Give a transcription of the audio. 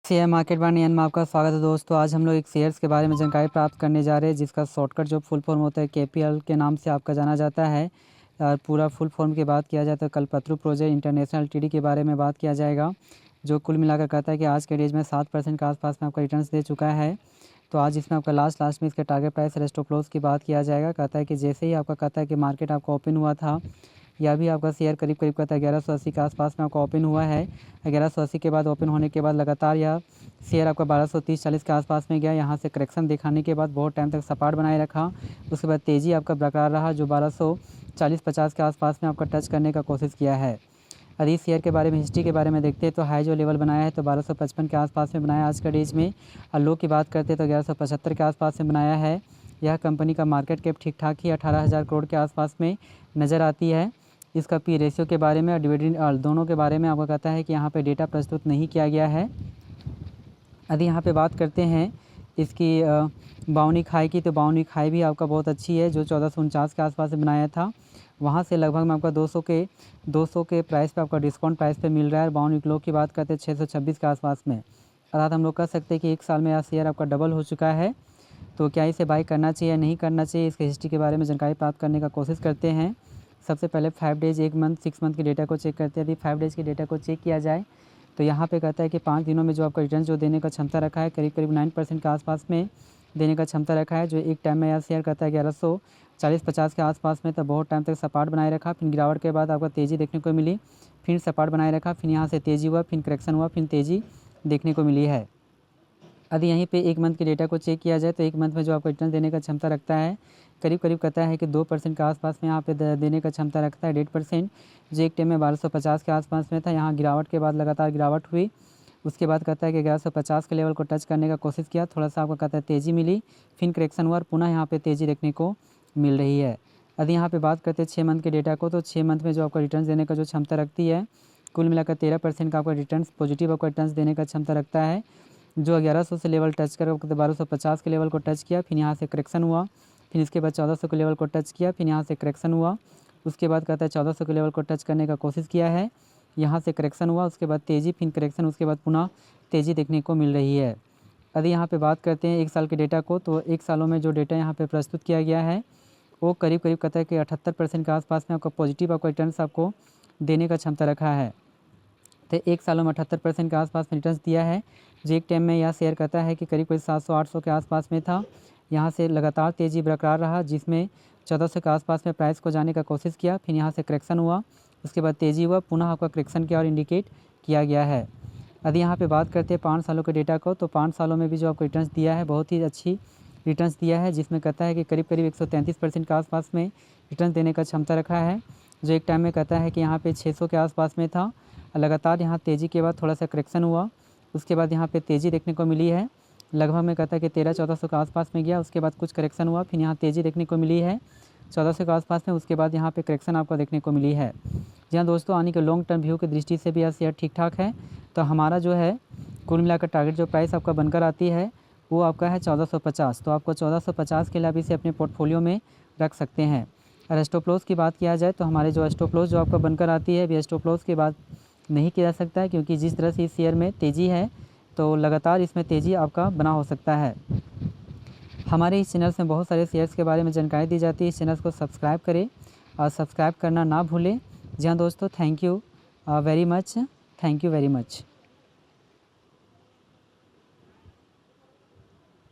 Share market bye नियन में आपका स्वागत है दोस्तों। आज हम लोग एक शेयर्स के बारे में जानकारी प्राप्त करने जा रहे हैं, जिसका शॉर्टकट जो फुल फॉर्म होता है केपीएल के नाम से आपका जाना जाता है। और पूरा फुल फॉर्म की बात किया जाए तो कल्पतरू प्रोजेक्ट इंटरनेशनल एलटीडी के बारे में बात किया जाएगा, जो कुल मिलाकर कहता है कि आज के डेज में 7% के आसपास में आपका रिटर्न्स दे चुका है। तो आज इसमें आपका लास्ट में इसके टारगेट प्राइस और स्टॉप लॉस की बात किया जाएगा। कहता है कि जैसे ही आपका कहता है कि मार्केट आपका ओपन हुआ था, या भी आपका शेयर करीब कहता है 1180 के आसपास में आपका ओपन हुआ है। 1180 के बाद ओपन होने के बाद लगातार यह शेयर आपका 1230-40 के आसपास में गया। यहाँ से करेक्शन दिखाने के बाद बहुत टाइम तक सपाट बनाए रखा। उसके बाद तेज़ी आपका बरकरार रहा, जो 1240-50 के आसपास में आपका टच करने का कोशिश किया है। यदि शेयर के बारे में हिस्ट्री के बारे में देखते हैं तो हाई जो लेवल बनाया है तो 1255 के आसपास में बनाया आज का डेज में। और लो की बात करते हैं तो 1175 के आसपास में बनाया है। यह कंपनी का मार्केट कैप ठीक ठाक ही 18,000 करोड़ के आसपास में नज़र आती है। इसका पी रेशियो के बारे में और डिविडेंड दोनों के बारे में आपको कहता है कि यहाँ पे डेटा प्रस्तुत नहीं किया गया है। यदि यहाँ पे बात करते हैं इसकी बाउनी खाई की, तो बाउनी खाई भी आपका बहुत अच्छी है, जो 1449 के आसपास से बनाया था। वहाँ से लगभग में आपका 200 के प्राइस पे आपका डिस्काउंट प्राइस पे मिल रहा है। और बाउनी क्लो की बात करते हैं 626 के आसपास में। अर्थात हम लोग कह सकते हैं कि 1 साल में यह शेयर आपका डबल हो चुका है। तो क्या इसे बाई करना चाहिए या नहीं करना चाहिए, इसके हिस्ट्री के बारे में जानकारी प्राप्त करने का कोशिश करते हैं। सबसे पहले 5 डेज़, 1 मंथ, 6 मंथ के डेटा को चेक करते हैं। यदि 5 डेज़ के डेटा को चेक किया जाए तो यहाँ पे कहता है कि 5 दिनों में जो आपका रिटर्न जो देने का क्षमता रखा है करीब 9% के आसपास में देने का क्षमता रखा है। जो एक टाइम में यह शेयर करता है 1140-50 के आसपास में, तब बहुत टाइम तक सपाट बनाए रखा। फिर गिरावट के बाद आपका तेज़ी देखने को मिली, फिर सपाट बनाए रखा, फिर यहाँ से तेज़ी हुआ, फिर करेक्शन हुआ, फिर तेज़ी देखने को मिली है। यदि यहीं पे 1 मंथ के डेटा को चेक किया जाए तो 1 मंथ में जो आपको रिटर्न देने का क्षमता रखता है करीब कहता है कि 2% के आसपास में यहाँ पे देने का क्षमता रखता है। 1.5% जो एक टाइम में 1250 के आसपास में था, यहाँ गिरावट के बाद लगातार गिरावट हुई। उसके बाद कहता है कि 1150 के लेवल को टच करने का कोशिश किया, थोड़ा सा आपको कहता है तेज़ी मिली, फिर करेक्शन हुआ और पुनः यहाँ पे तेज़ी देखने को मिल रही है। यदि यहाँ पे बात करते हैं 6 मंथ के डेटा को, तो 6 मंथ में जो आपका रिटर्न देने का जो क्षमता रखती है, कुल मिलाकर 13% का आपका रिटर्न पॉजिटिव आपका रिटर्न देने का क्षमता रखता है। जो 1100 से लेवल टच कर 1250 के लेवल को टच किया, फिर यहाँ से करेक्शन हुआ, फिर इसके बाद 1400 के लेवल को टच किया, फिर यहाँ से करेक्शन हुआ। उसके बाद कहता है 1400 के लेवल को टच करने का कोशिश किया है, यहाँ से करेक्शन हुआ, उसके बाद तेज़ी, फिर करेक्शन, उसके बाद पुनः तेज़ी देखने को मिल रही है। यदि यहाँ पे बात करते हैं 1 साल के डेटा को, तो 1 सालों में जो डेटा यहाँ पे प्रस्तुत किया गया है वो करीब कहता है कि 78% के आसपास में आपका पॉजिटिव आपका रिटर्न्स आपको देने का क्षमता रखा है। तो 1 सालों में 78% के आसपास में रिटर्न्स दिया है। जो एक टाइम में यह शेयर करता है कि करीब 700-800 के आसपास में था। यहाँ से लगातार तेज़ी बरकरार रहा, जिसमें 1400 के आसपास में प्राइस को जाने का कोशिश किया, फिर यहाँ से करेक्शन हुआ, उसके बाद तेज़ी हुआ, पुनः आपका करेक्शन की ओर इंडिकेट किया गया है। यदि यहाँ पे बात करते हैं 5 सालों के डेटा को, तो 5 सालों में भी जो आपको रिटर्न्स दिया है बहुत ही अच्छी रिटर्न्स दिया है, जिसमें कहता है कि करीब 133% के आसपास में रिटर्न देने का क्षमता रखा है। जो एक टाइम में कहता है कि यहाँ पे 600 के आसपास में था। लगातार यहाँ तेज़ी के बाद थोड़ा सा करेक्शन हुआ, उसके बाद यहाँ पे तेज़ी देखने को मिली है। लगभग में कहता है कि 1300-1400 के आसपास में गया, उसके बाद कुछ करेक्शन हुआ, फिर यहाँ तेज़ी देखने को मिली है 1400 के आसपास में, उसके बाद यहाँ पे करेक्शन आपको देखने को मिली है। जी हाँ दोस्तों, आने के लॉन्ग टर्म व्यू की दृष्टि से भी यह शेयर ठीक ठाक है। तो हमारा जो है कुल मिलाकर टारगेट जो प्राइस आपका बनकर आती है वो आपका है 1450। तो आपको 1450 के लिए आप इसे अपने पोर्टफोलियो में रख सकते हैं। और स्टॉप लॉस की बात किया जाए तो हमारे जो स्टॉप लॉस जो आपका बनकर आती है, अभी स्टॉप लॉस की बात नहीं किया जा सकता है, क्योंकि जिस तरह से इस शेयर में तेज़ी है तो लगातार इसमें तेज़ी आपका बना हो सकता है। हमारे इस चैनल में बहुत सारे शेयर्स के बारे में जानकारी दी जाती है। इस चैनल को सब्सक्राइब करें और सब्सक्राइब करना ना भूलें। जी हाँ दोस्तों, थैंक यू वेरी मच।